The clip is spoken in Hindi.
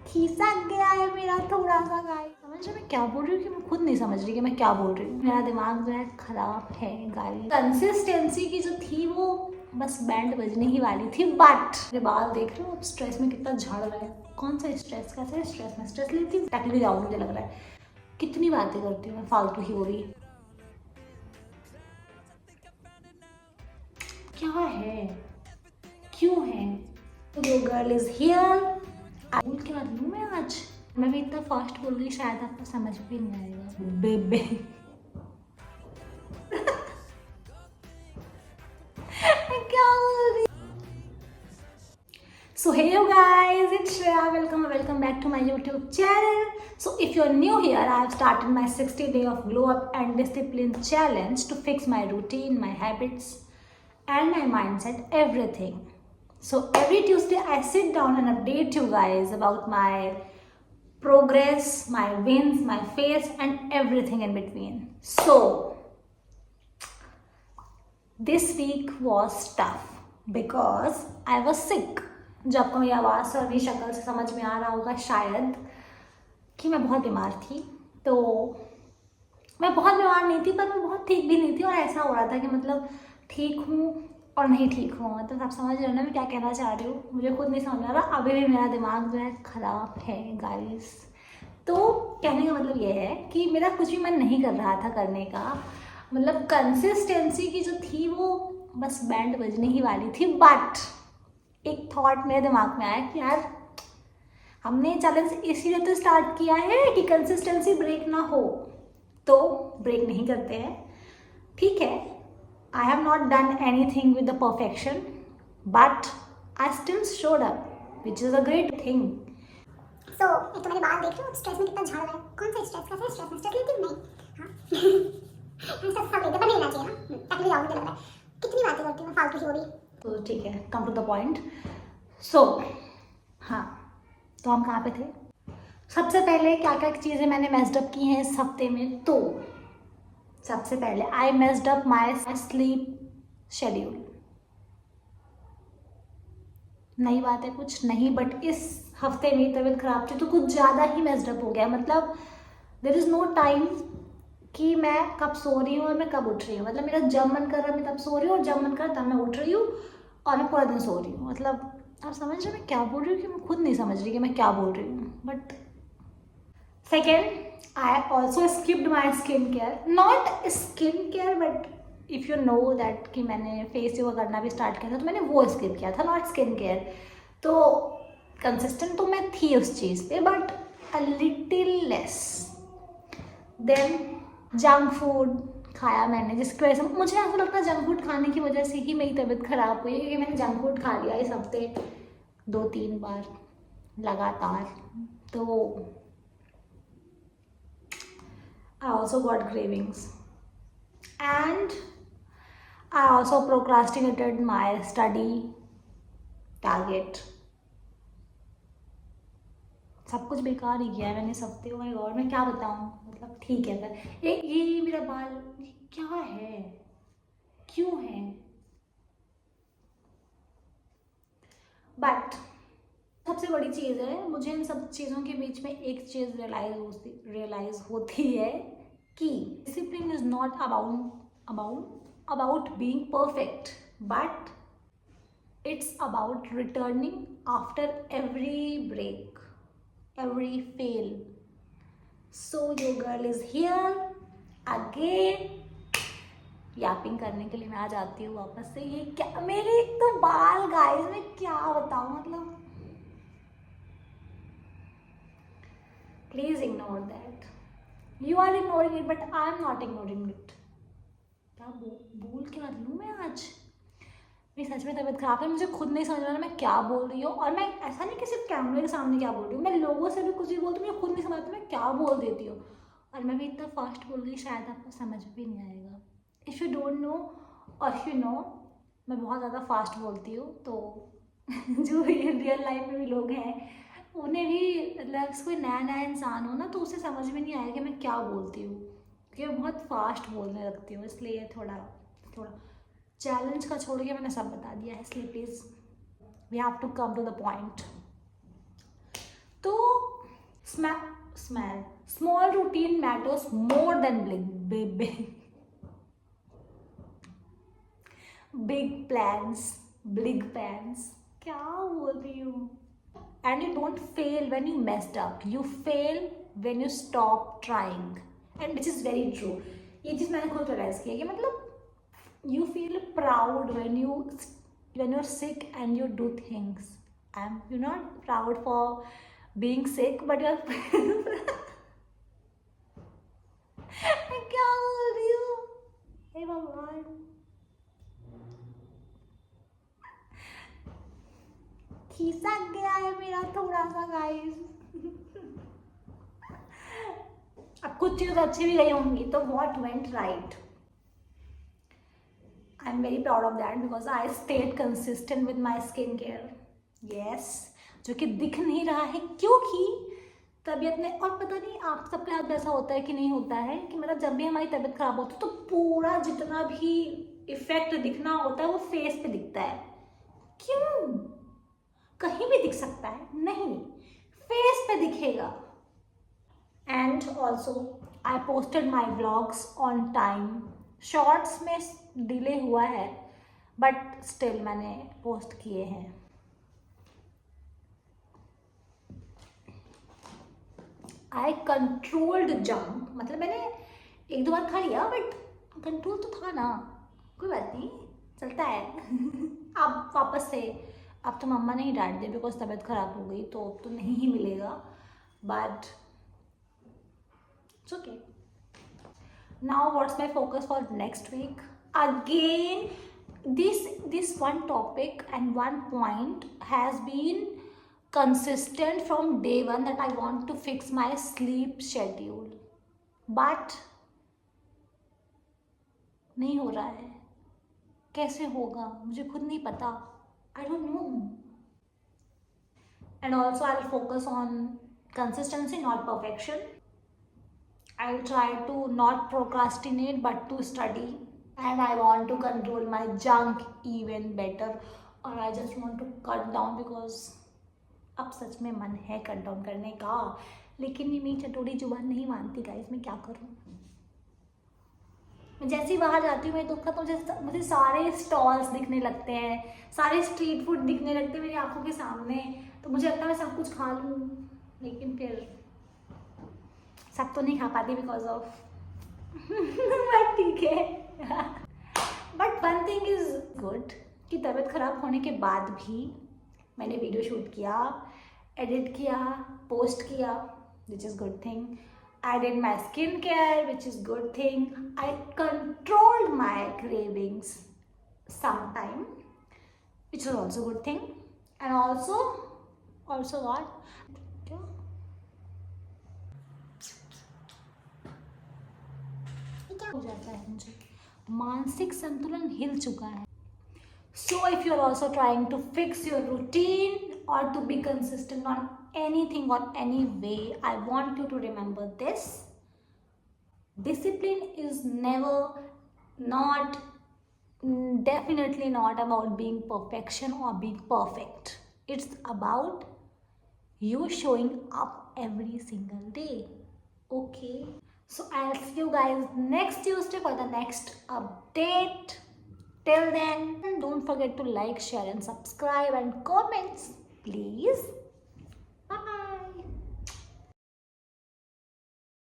खिसक गया है मेरा थोड़ा सा गाइस। समझ रहे मैं क्या बोल रही हूँ कि मैं खुद नहीं समझ रही कि मैं क्या बोल रही हूँ। मेरा दिमाग जो है खराब है गाइस। कंसिस्टेंसी की जो थी वो बस बैंड बजने ही वाली थी, बट मेरे बाल देख रहे हो अब स्ट्रेस में कितना झड़ रहा है। कौन सा स्ट्रेस, कैसा स्ट्रेस? मैं स्ट्रेस लेती हूँ, टकली जाऊँ मुझे लग रहा है। कितनी बातें करती हूँ मैं फालतू ही, वो भी क्या है, क्यों है? यो गर्ल इज हियर। बोल के बाद लूँ मैं आज। मैं भी इतना फास्ट बोल रही शायद आपको समझ भी नहीं आएगा बेबे। क्या बोल रही? So hey you guys, it's Shreya. Welcome back to my YouTube channel. So if you're new here, I have started my 60-day of glow up and discipline challenge to fix my routine, my habits, and my mindset, everything. So every Tuesday I sit down and update you guys about my progress, my wins, my fails, and everything in between. So this week was tough because I was sick. जो आपको मेरी आवाज़ से और मेरी शक्ल से समझ में आ रहा होगा शायद कि मैं बहुत बीमार थी। तो मैं बहुत बीमार नहीं थी पर मैं बहुत ठीक भी नहीं थी, और ऐसा हो रहा था कि मतलब ठीक हूँ और नहीं ठीक हूँ। मतलब आप समझ रहे हो ना मैं क्या कहना चाह रही हूँ? मुझे खुद नहीं समझ आ रहा। अभी भी मेरा दिमाग जो है ख़राब है गाइस। तो कहने का मतलब ये है कि मेरा कुछ भी मन नहीं कर रहा था करने का। मतलब कंसिस्टेंसी की जो थी वो बस बैंड बजने ही वाली थी, बट एक थॉट मेरे दिमाग में आया कि यार हमने चैलेंज इसीलिए तो स्टार्ट किया है कि कंसिस्टेंसी ब्रेक ना हो, तो ब्रेक नहीं करते हैं। ठीक है, I have not done anything with the perfection, but I still showed up, which is a great thing. So एक तो मेरे बाल देख रहे हो स्ट्रेस में कितना झड़ रहा है। कौन सा स्ट्रेस, कैसा स्ट्रेस? मैं स्ट्रेस लेती हूँ नहीं। हाँ हम सब लेते पर नहीं लेना चाहिए ना, टकली जाऊँ मुझे लग रहा है। कितनी बातें करती हूँ मैं फालतू की, वो भी। तो ठीक है, कम टू द पॉइंट। सो हाँ, तो हम कहाँ पे थे? सबसे पहले क्या क्या चीज़ें मैंने मेस्ड की हैं इस हफ्ते में। तो सबसे पहले आई messed up my sleep schedule. नई बात है कुछ नहीं, बट इस हफ्ते में तबीयत खराब थी तो कुछ ज़्यादा ही मेस्ड अप हो गया। मतलब देर इज़ नो टाइम कि मैं कब सो रही हूँ और मैं कब उठ रही हूँ। मतलब मेरा जब मन कर रहा है मैं तब सो रही हूँ, और जब मन कर रहा है तब मैं उठ रही हूँ, और मैं पूरा दिन सो रही हूँ। मतलब आप समझ रहे मैं क्या बोल रही हूँ कि मैं खुद नहीं समझ रही कि मैं क्या बोल रही हूँ। But second, I also skipped my skincare. Not skincare, but if you know that कि मैंने फेस योगा करना भी स्टार्ट किया था तो मैंने वो स्किप किया था, नॉट स्किन केयर। तो कंसिस्टेंट तो मैं थी उस चीज़ पे, but a little less. Then junk food खाया मैंने, जिसकी वजह से मुझे ऐसा लगता है जंक फूड खाने की वजह से ही मेरी तबीयत खराब हुई है, क्योंकि मैंने जंक फूड खा लिया इस हफ्ते 2-3 बार लगातार। तो I also got cravings, and I also procrastinated my study target. सब कुछ बेकार ही किया है मैंने इस हफ्ते। ओ माय गॉड, मैं क्या बताऊँ। मतलब ठीक है पर ये मेरा बाल क्या है, क्यों है? बट सबसे बड़ी चीज़ है, मुझे इन सब चीज़ों के बीच में एक चीज़ रियलाइज होती है कि discipline is not about being perfect, but it's about returning after every break, every fail. So your girl is here again. Yaping करने के लिए मैं आ जाती हूँ वापस से। ये क्या मेरे एक तो बाल गाइस, मैं क्या बताऊँ। मतलब please ignore that. You are ignoring it but I am not ignoring it. क्या बोल के मत लूँ मैं आज। मेरी सच में तबीयत खराब है, मुझे खुद नहीं समझ में आ रहा मैं क्या बोल रही हूँ। और मैं ऐसा नहीं कि सिर्फ कैमरे के सामने क्या बोल रही हूँ, मैं लोगों से भी कुछ भी बोलती हूँ, मुझे खुद नहीं समझ आता मैं क्या बोल देती हूँ। और मैं भी इतना फास्ट बोल रही शायद आपको समझ भी नहीं आएगा। इफ़ यू डोंट नो और इफ़ यू नो, मैं बहुत ज़्यादा फास्ट बोलती हूँ। तो जो रियल लाइफ में भी लोग हैं उन्हें भी, मतलब कोई नया नया इंसान हो ना तो उसे समझ में नहीं आएगा कि मैं क्या बोलती हूँ, क्योंकि मैं बहुत फास्ट बोलने लगती हूँ। इसलिए थोड़ा थोड़ा चैलेंज का छोड़ के मैंने सब बता दिया है, इसलिए please we have to come to the point. तो Small routine matters more than big plans. क्या बोल रही हूँ? And you don't fail when you messed up. You fail when you stop trying. And which is very true. ये चीज़ मैंने खुद realize किया कि मतलब you feel proud when you're sick and you do things. You're not proud for being sick, but you're मैं क्या बोल रही हूँ? हे भगवान, खिसक गया है मेरा थोड़ा सा गाइस। अब कुछ चीज़ अच्छी भी गई होंगी तो what went right? I'm very proud of that because I stayed consistent with my skincare. Yes, जो कि दिख नहीं रहा है क्योंकि तबीयत में, और पता नहीं आप सबके साथ ऐसा होता है कि नहीं होता है कि मतलब जब भी हमारी तबीयत खराब होती है तो पूरा जितना भी इफेक्ट दिखना होता है वो फेस पे दिखता है। क्यों? कहीं भी दिख सकता है? नहीं, फेस पे दिखेगा। And also I posted my vlogs on time. Shorts में डिले हुआ है बट स्टिल मैंने पोस्ट किए हैं। आई कंट्रोल्ड जंक, मतलब मैंने एक दो बार खा लिया बट कंट्रोल तो था ना, कोई बात नहीं, चलता है। अब वापस से, अब तो मम्मा नहीं डांट दे बिकॉज तबीयत खराब हो गई तो अब तो नहीं ही मिलेगा, but it's okay. Now what's my focus for next week? Again this one topic and one point has been consistent from day one that I want to fix my sleep schedule, but नहीं हो रहा है। कैसे होगा मुझे खुद नहीं पता, I don't know. And also I'll focus on consistency, not perfection. I'll try to not procrastinate but to study, and I want to control my junk even better, or I just want to cut down because अब सच में मन है कट डाउन करने का, लेकिन ये मेरी चटोरी जुबान नहीं मानती गाइस, मैं क्या करूँ? मैं जैसे ही बाहर जाती हूँ मैं दुख तो मुझे सारे स्टॉल्स दिखने लगते हैं, सारे स्ट्रीट फूड दिखने लगते हैं मेरी आंखों के सामने, तो मुझे लगता है मैं सब कुछ खा लूँ, लेकिन फिर सब तो नहीं खा पाती बिकॉज ऑफ बट ठीक है। But one thing is good कि तबीयत खराब होने के बाद भी मैंने वीडियो शूट किया, एडिट किया, पोस्ट किया, which is good thing. I did my skincare, which is good thing. I controlled my cravings sometime, which is also good thing. And also what? क्या हो जाता है मुझे? मानसिक संतुलन हिल चुका है। So if you're also trying to fix your routine or to be consistent on anything or any way, I want you to remember this. Discipline is definitely not about being perfection or being perfect. It's about you showing up every single day. Okay? So I'll see you guys next Tuesday for the next update. Till then, don't forget to like, share and subscribe and comments, please.